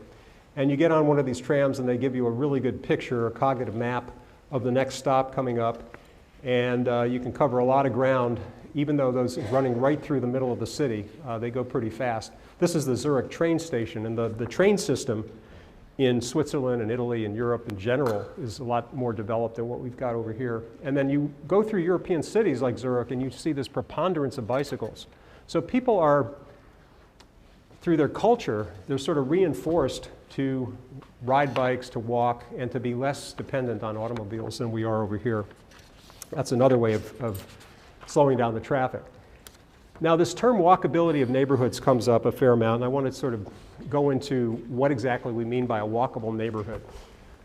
and you get on one of these trams and they give you a really good picture, a cognitive map of the next stop coming up, and you can cover a lot of ground even though those are running right through the middle of the city. They go pretty fast. This is the Zurich train station, and the train system in Switzerland and Italy and Europe in general is a lot more developed than what we've got over here. And then you go through European cities like Zurich and you see this preponderance of bicycles. So people are, through their culture, they're sort of reinforced to ride bikes, to walk, and to be less dependent on automobiles than we are over here. That's another way of slowing down the traffic. Now, this term walkability of neighborhoods comes up a fair amount, and I want to sort of go into what exactly we mean by a walkable neighborhood.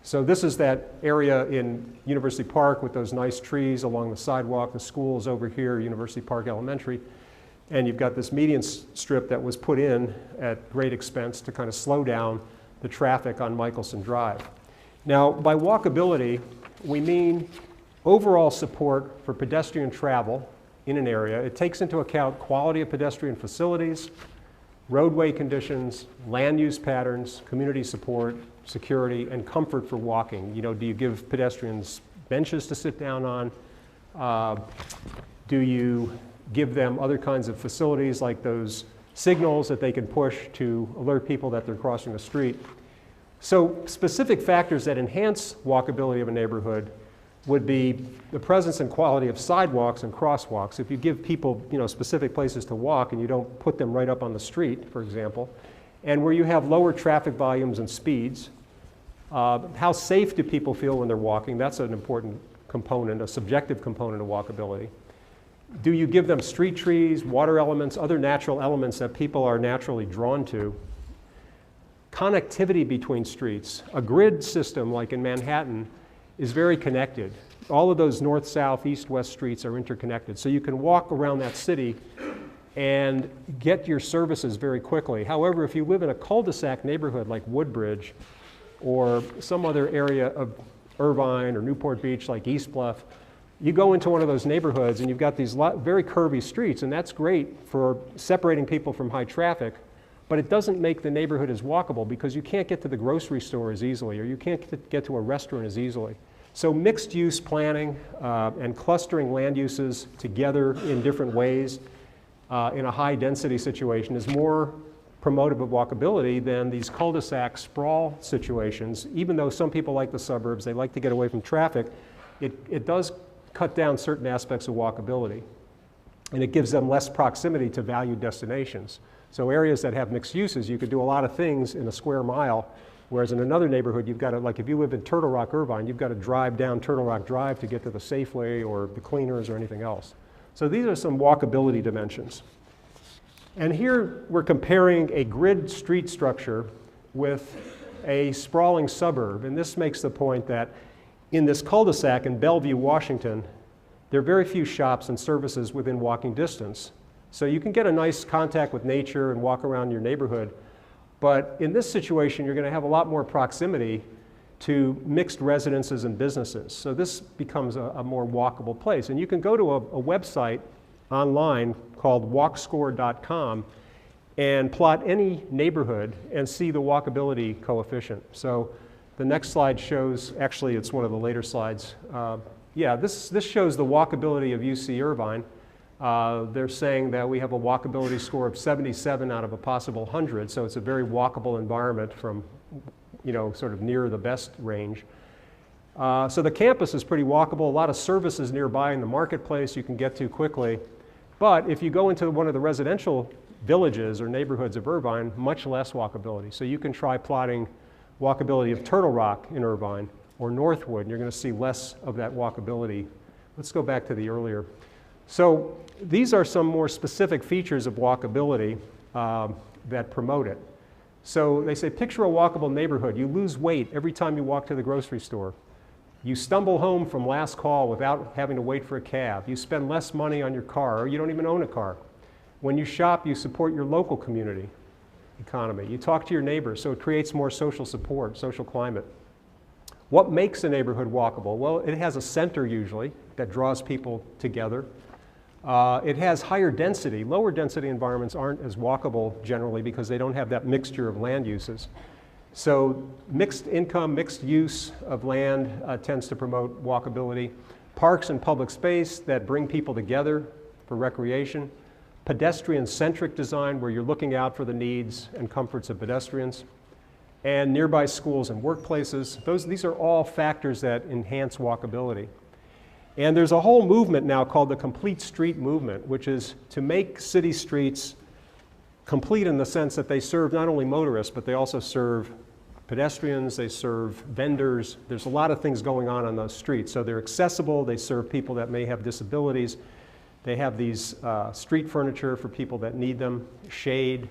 So this is that area in University Park with those nice trees along the sidewalk. The school is over here, University Park Elementary. And you've got this median strip that was put in at great expense to kind of slow down the traffic on Michelson Drive. Now, by walkability, we mean overall support for pedestrian travel in an area. It takes into account quality of pedestrian facilities, roadway conditions, land use patterns, community support, security, and comfort for walking. You know, do you give pedestrians benches to sit down on? Do you give them other kinds of facilities like those signals that they can push to alert people that they're crossing the street? So specific factors that enhance walkability of a neighborhood would be the presence and quality of sidewalks and crosswalks. If you give people, specific places to walk and you don't put them right up on the street, for example, and where you have lower traffic volumes and speeds. How safe do people feel when they're walking? That's an important component, a subjective component of walkability. Do you give them street trees, water elements, other natural elements that people are naturally drawn to? Connectivity between streets. A grid system like in Manhattan is very connected. All of those north, south, east, west streets are interconnected. So you can walk around that city and get your services very quickly. However, if you live in a cul-de-sac neighborhood like Woodbridge or some other area of Irvine or Newport Beach like East Bluff, you go into one of those neighborhoods and you've got these very curvy streets, and that's great for separating people from high traffic, but it doesn't make the neighborhood as walkable because you can't get to the grocery store as easily, or you can't get to a restaurant as easily. So mixed use planning and clustering land uses together in different ways in a high density situation is more promotive of walkability than these cul-de-sac sprawl situations. Even though some people like the suburbs, they like to get away from traffic, it does cut down certain aspects of walkability. And it gives them less proximity to valued destinations. So areas that have mixed uses, you could do a lot of things in a square mile, whereas in another neighborhood, you've got to, like if you live in Turtle Rock, Irvine, you've got to drive down Turtle Rock Drive to get to the Safeway or the Cleaners or anything else. So these are some walkability dimensions. And here we're comparing a grid street structure with a sprawling suburb. And this makes the point that in this cul-de-sac in Bellevue, Washington, there are very few shops and services within walking distance. So you can get a nice contact with nature and walk around your neighborhood. But in this situation, you're going to have a lot more proximity to mixed residences and businesses. So this becomes a more walkable place. And you can go to a website online called walkscore.com and plot any neighborhood and see the walkability coefficient. So the next slide shows, actually it's one of the later slides. This shows the walkability of UC Irvine. They're saying that we have a walkability score of 77 out of a possible 100, so it's a very walkable environment from, sort of near the best range. So the campus is pretty walkable, a lot of services nearby in the marketplace you can get to quickly. But if you go into one of the residential villages or neighborhoods of Irvine, much less walkability. So you can try plotting walkability of Turtle Rock in Irvine or Northwood, and you're going to see less of that walkability. Let's go back to the earlier. So these are some more specific features of walkability that promote it. So they say, picture a walkable neighborhood. You lose weight every time you walk to the grocery store. You stumble home from last call without having to wait for a cab. You spend less money on your car, or you don't even own a car. When you shop, you support your local community economy. You talk to your neighbors, so it creates more social support, social climate. What makes a neighborhood walkable? Well, it has a center usually that draws people together. It has higher density. Lower density environments aren't as walkable generally because they don't have that mixture of land uses. So mixed income, mixed use of land tends to promote walkability. Parks and public space that bring people together for recreation. Pedestrian-centric design where you're looking out for the needs and comforts of pedestrians. And nearby schools and workplaces. These are all factors that enhance walkability. And there's a whole movement now called the complete street movement, which is to make city streets complete in the sense that they serve not only motorists, but they also serve pedestrians, they serve vendors. There's a lot of things going on those streets. So they're accessible, they serve people that may have disabilities. They have these street furniture for people that need them, shade,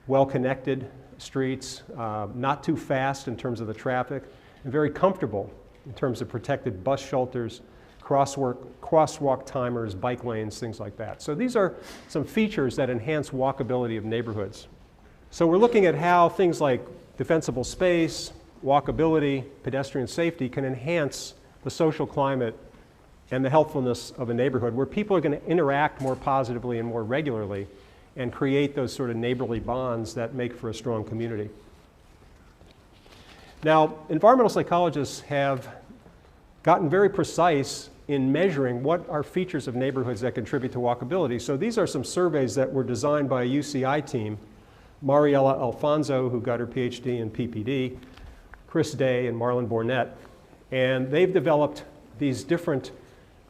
well-connected streets, not too fast in terms of the traffic, and very comfortable in terms of protected bus shelters, crosswalk timers, bike lanes, things like that. So these are some features that enhance walkability of neighborhoods. So we're looking at how things like defensible space, walkability, pedestrian safety can enhance the social climate and the healthfulness of a neighborhood where people are going to interact more positively and more regularly and create those sort of neighborly bonds that make for a strong community. Now, environmental psychologists have gotten very precise in measuring what are features of neighborhoods that contribute to walkability. So these are some surveys that were designed by a UCI team, Mariela Alfonso, who got her PhD in PPD, Chris Day, and Marlon Bornett. And they've developed these different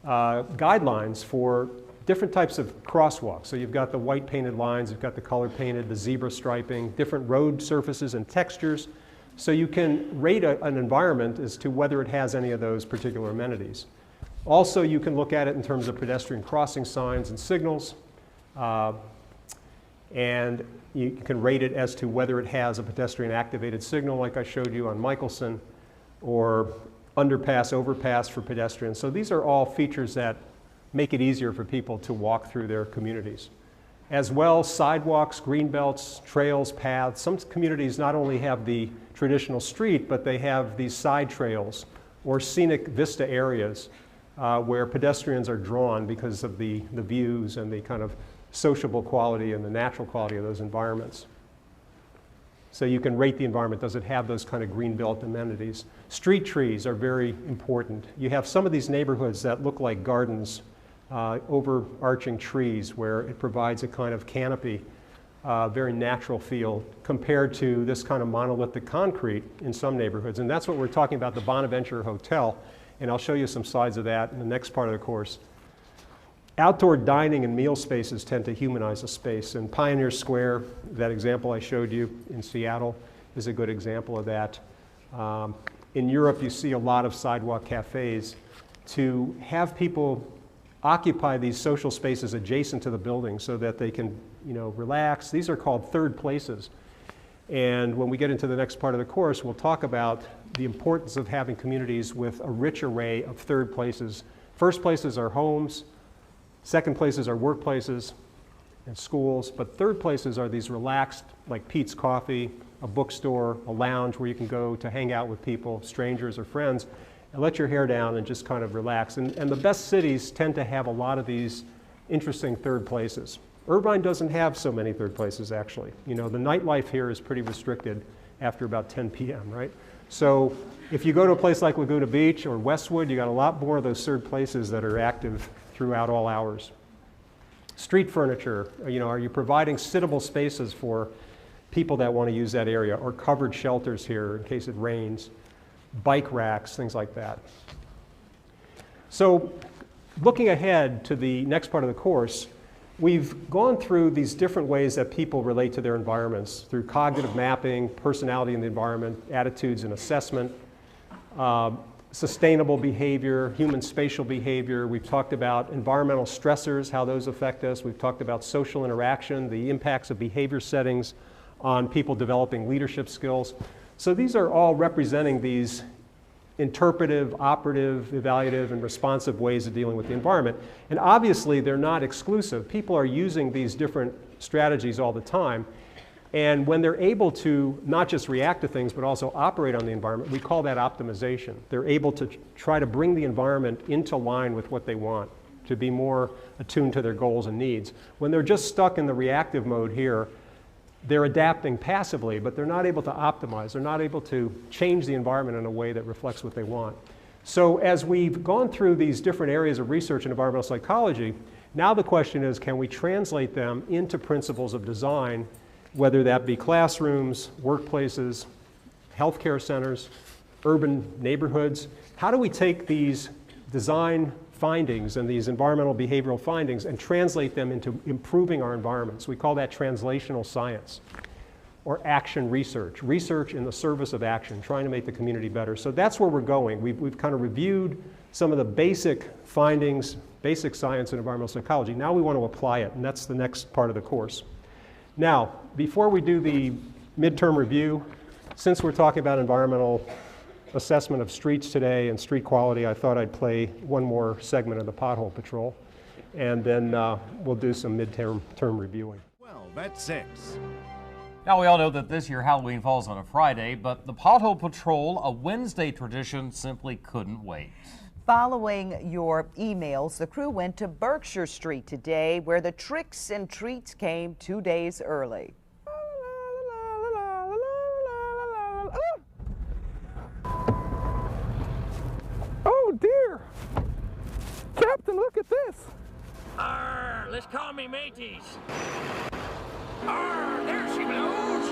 guidelines for different types of crosswalks. So you've got the white painted lines, you've got the color painted, the zebra striping, different road surfaces and textures. So you can rate an environment as to whether it has any of those particular amenities. Also, you can look at it in terms of pedestrian crossing signs and signals. And you can rate it as to whether it has a pedestrian activated signal like I showed you on Michelson, or underpass, overpass for pedestrians. So these are all features that make it easier for people to walk through their communities. As well, sidewalks, green belts, trails, paths. Some communities not only have the traditional street, but they have these side trails or scenic vista areas where pedestrians are drawn because of the views and the kind of sociable quality and the natural quality of those environments. So you can rate the environment. Does it have those kind of green belt amenities? Street trees are very important. You have some of these neighborhoods that look like gardens, overarching trees, where it provides a kind of canopy, very natural feel, compared to this kind of monolithic concrete in some neighborhoods. And that's what we're talking about, the Bonaventure Hotel. And I'll show you some slides of that in the next part of the course. Outdoor dining and meal spaces tend to humanize a space. And Pioneer Square, that example I showed you in Seattle, is a good example of that. In Europe, you see a lot of sidewalk cafes to have people occupy these social spaces adjacent to the building so that they can, relax. These are called third places. And when we get into the next part of the course, we'll talk about the importance of having communities with a rich array of third places. First places are homes, second places are workplaces and schools, but third places are these relaxed, like Pete's Coffee, a bookstore, a lounge where you can go to hang out with people, strangers or friends, and let your hair down and just kind of relax. And the best cities tend to have a lot of these interesting third places. Irvine doesn't have so many third places, actually. The nightlife here is pretty restricted after about 10 p.m., right? So if you go to a place like Laguna Beach or Westwood, you got a lot more of those third places that are active throughout all hours. Street furniture, are you providing sittable spaces for people that want to use that area, or covered shelters here in case it rains, bike racks, things like that. So looking ahead to the next part of the course, we've gone through these different ways that people relate to their environments through cognitive mapping, personality in the environment, attitudes and assessment, sustainable behavior, human spatial behavior. We've talked about environmental stressors, how those affect us. We've talked about social interaction, the impacts of behavior settings on people developing leadership skills. So these are all representing these interpretive, operative, evaluative, and responsive ways of dealing with the environment. And obviously, they're not exclusive. People are using these different strategies all the time. And when they're able to not just react to things, but also operate on the environment, we call that optimization. They're able to try to bring the environment into line with what they want, to be more attuned to their goals and needs. When they're just stuck in the reactive mode here, they're adapting passively, but they're not able to optimize. They're not able to change the environment in a way that reflects what they want. So as we've gone through these different areas of research in environmental psychology, now the question is, can we translate them into principles of design, whether that be classrooms, workplaces, healthcare centers, urban neighborhoods? How do we take these design findings and these environmental behavioral findings and translate them into improving our environments? We call that translational science, or action research, research in the service of action, trying to make the community better. So that's where we're going. We've kind of reviewed some of the basic findings, basic science in environmental psychology. Now we want to apply it, and that's the next part of the course. Now, before we do the midterm review, since we're talking about environmental assessment of streets today and street quality, I thought I'd play one more segment of the Pothole Patrol, and then we'll do some midterm reviewing. 12 at 6. Now, we all know that this year Halloween falls on a Friday, but the Pothole Patrol, a Wednesday tradition, simply couldn't wait. Following your emails, the crew went to Berkshire Street today, where the tricks and treats came 2 days early. Oh dear! about this? Arr, let's call me mateys. Arr, there she blows.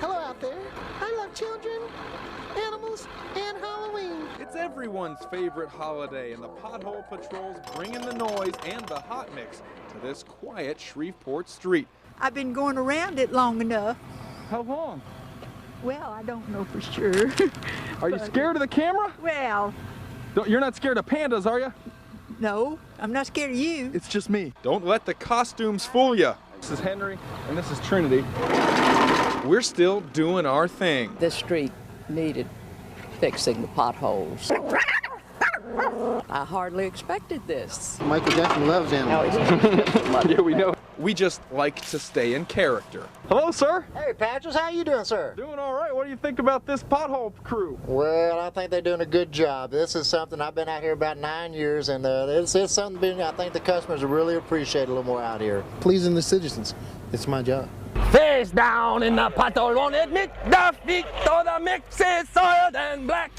Hello out there. I love children, animals, and Halloween. It's everyone's favorite holiday, and the Pothole Patrol's bringing the noise and the hot mix to this quiet Shreveport street. I've been going around it long enough. How long? Well, I don't know for sure. Are you scared of the camera? Well, You're not scared of pandas, are you? no, I'm not scared of you. It's just me. Don't let the costumes fool you. This is Henry, and this is Trinity. We're still doing our thing. This street needed fixing the potholes. I hardly expected this. Michael Jackson loves animals. Yeah, we know. We just like to stay in character. Hello, sir. Hey, Patches, how you doing, sir? Doing all right. What do you think about this pothole crew? Well, I think they're doing a good job. This is something, I've been out here about 9 years, and it's something I think the customers will really appreciate a little more out here. Pleasing the citizens. It's my job. Face down in the pothole, won't admit defeat, though the mix is soiled and black.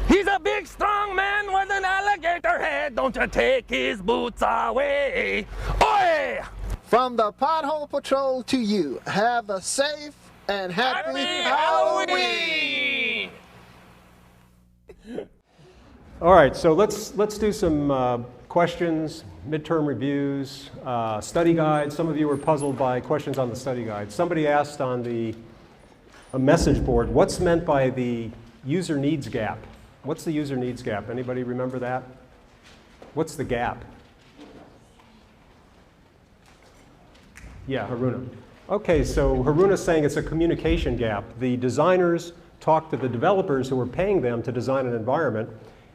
He's a big, strong man with an alligator head. Don't you take his boots away. Oi! From the Pothole Patrol to you, have a safe and happy Halloween! All right, so let's do some questions, midterm reviews, study guide. Some of you were puzzled by questions on the study guide. Somebody asked on a message board, what's meant by the user needs gap? What's the user needs gap? Anybody remember that? What's the gap? Yeah, Haruna. Okay, so Haruna's saying it's a communication gap. The designers talk to the developers who are paying them to design an environment,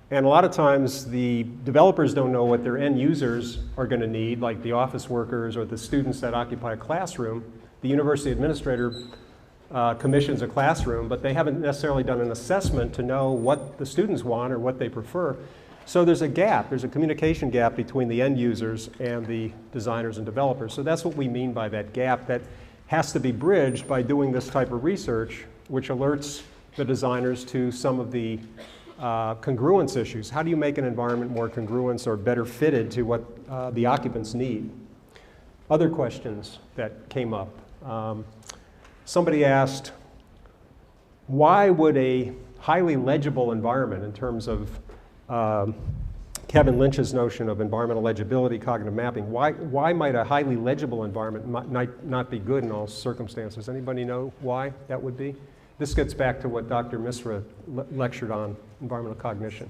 and a lot of times the developers don't know what their end users are going to need, like the office workers or the students that occupy a classroom. The university administrator commissions a classroom, but they haven't necessarily done an assessment to know what the students want or what they prefer. So there's a gap, there's a communication gap between the end users and the designers and developers. So that's what we mean by that gap that has to be bridged by doing this type of research, which alerts the designers to some of the congruence issues. How do you make an environment more congruent or better fitted to what the occupants need? Other questions that came up. Somebody asked, why would a highly legible environment in terms of Kevin Lynch's notion of environmental legibility, cognitive mapping, why might a highly legible environment not be good in all circumstances? Anybody know why that would be? This gets back to what Dr. Misra lectured on, environmental cognition.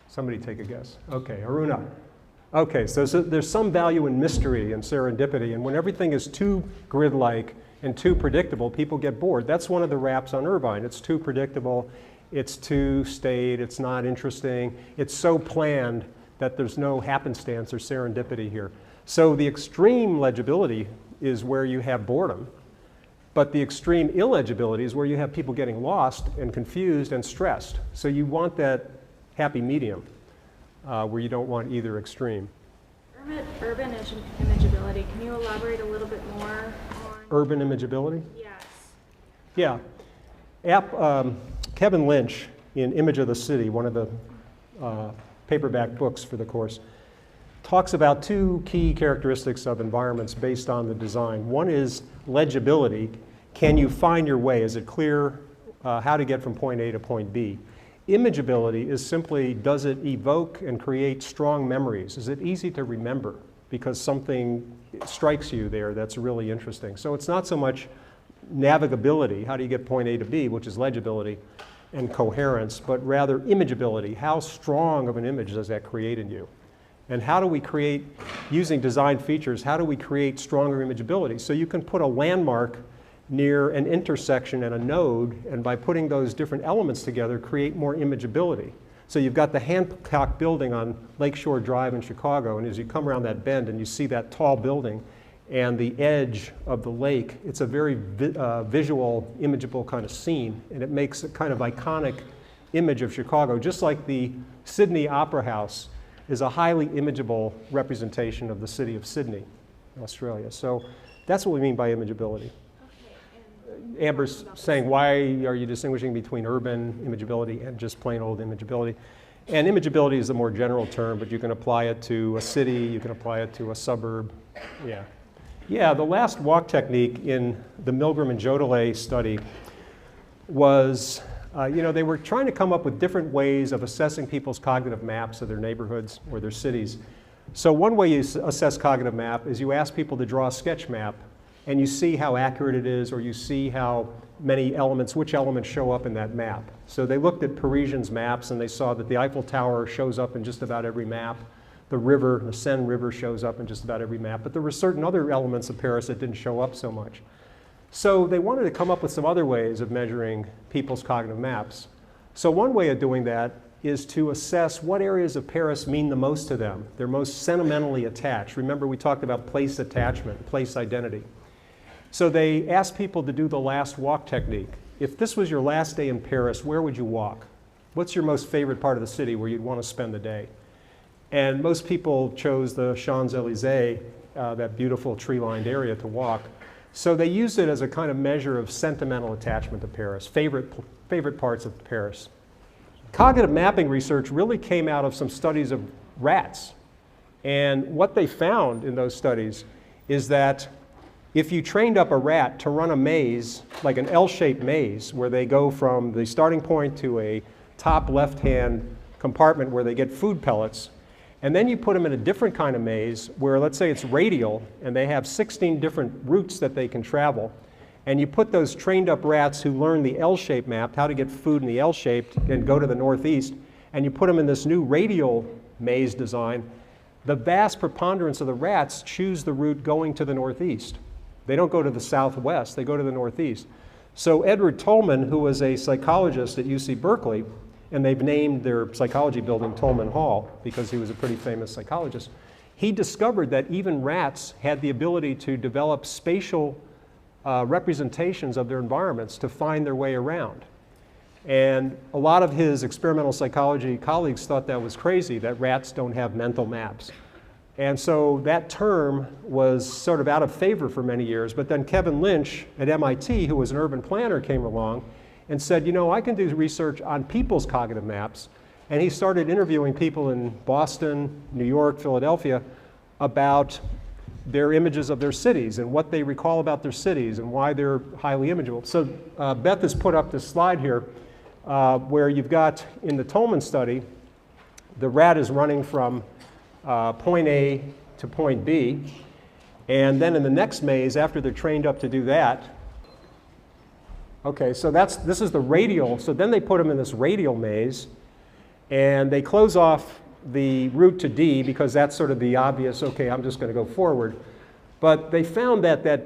Somebody take a guess. Okay, Haruna. Okay, so there's some value in mystery and serendipity, and when everything is too grid-like and too predictable, people get bored. That's one of the raps on Irvine. It's too predictable. It's too staid, it's not interesting, it's so planned that there's no happenstance or serendipity here. So the extreme legibility is where you have boredom, but the extreme illegibility is where you have people getting lost and confused and stressed. So you want that happy medium where you don't want either extreme. Urban imageability, can you elaborate a little bit more on? Urban imageability? Yes. Yeah. Kevin Lynch, in Image of the City, one of the paperback books for the course, talks about two key characteristics of environments based on the design. One is legibility. Can you find your way? Is it clear how to get from point A to point B? Imageability is simply, does it evoke and create strong memories? Is it easy to remember because something strikes you there that's really interesting? So it's not so much navigability, how do you get point A to B, which is legibility and coherence, but rather imageability. How strong of an image does that create in you? And how do we create, using design features, how do we create stronger imageability? So you can put a landmark near an intersection and a node, and by putting those different elements together, create more imageability. So you've got the Hancock building on Lakeshore Drive in Chicago, and as you come around that bend and you see that tall building, and the edge of the lake, it's a very visual, imageable kind of scene, and it makes a kind of iconic image of Chicago, just like the Sydney Opera House is a highly imageable representation of the city of Sydney, Australia. So that's what we mean by imageability. Amber's saying, why are you distinguishing between urban imageability and just plain old imageability? And imageability is a more general term, but you can apply it to a city, you can apply it to a suburb. Yeah. Yeah, the last walk technique in the Milgram and Jodelet study was, they were trying to come up with different ways of assessing people's cognitive maps of their neighborhoods or their cities. So one way you assess cognitive map is you ask people to draw a sketch map, and you see how accurate it is, or you see how many elements, which elements show up in that map. So they looked at Parisians' maps, and they saw that the Eiffel Tower shows up in just about every map. The river, the Seine River, shows up in just about every map. But there were certain other elements of Paris that didn't show up so much. So they wanted to come up with some other ways of measuring people's cognitive maps. So one way of doing that is to assess what areas of Paris mean the most to them. They're most sentimentally attached. Remember, we talked about place attachment, place identity. So they asked people to do the last walk technique. If this was your last day in Paris, where would you walk? What's your most favorite part of the city where you'd want to spend the day? And most people chose the Champs-Élysées, that beautiful tree-lined area, to walk. So they used it as a kind of measure of sentimental attachment to Paris, favorite parts of Paris. Cognitive mapping research really came out of some studies of rats. And what they found in those studies is that if you trained up a rat to run a maze, like an L-shaped maze, where they go from the starting point to a top left-hand compartment where they get food pellets, and then you put them in a different kind of maze where, let's say it's radial, and they have 16 different routes that they can travel, and you put those trained up rats who learn the L-shaped map, how to get food in the L-shaped and go to the northeast, and you put them in this new radial maze design, the vast preponderance of the rats choose the route going to the northeast. They don't go to the southwest, they go to the northeast. So Edward Tolman, who was a psychologist at UC Berkeley, and they've named their psychology building Tolman Hall because he was a pretty famous psychologist, he discovered that even rats had the ability to develop spatial representations of their environments to find their way around. And a lot of his experimental psychology colleagues thought that was crazy, that rats don't have mental maps. And so that term was sort of out of favor for many years, but then Kevin Lynch at MIT, who was an urban planner, came along and said, I can do research on people's cognitive maps. And he started interviewing people in Boston, New York, Philadelphia about their images of their cities and what they recall about their cities and why they're highly imageable. So Beth has put up this slide here where you've got, in the Tolman study, the rat is running from point A to point B, and then in the next maze, after they're trained up to do that, okay, so this is the radial, so then they put them in this radial maze, and they close off the route to D because that's sort of the obvious, okay, I'm just going to go forward. But they found that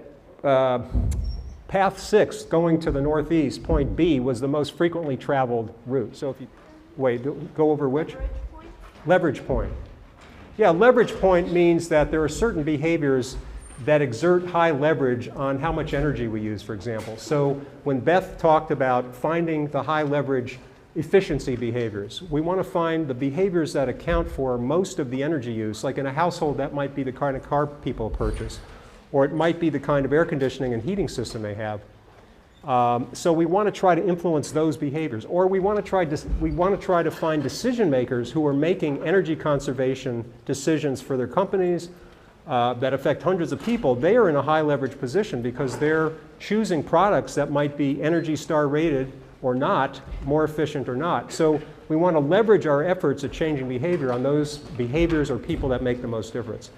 path 6 going to the northeast, point B, was the most frequently traveled route. So if you, go over which? Leverage point. Yeah, leverage point means that there are certain behaviors that exert high leverage on how much energy we use, for example. So when Beth talked about finding the high leverage efficiency behaviors, we want to find the behaviors that account for most of the energy use. Like in a household, that might be the kind of car people purchase, or it might be the kind of air conditioning and heating system they have. So we want to try to influence those behaviors, or we want to try to find decision makers who are making energy conservation decisions for their companies that affect hundreds of people. They are in a high leverage position because they're choosing products that might be Energy Star rated or not, more efficient or not. So we want to leverage our efforts at changing behavior on those behaviors or people that make the most difference.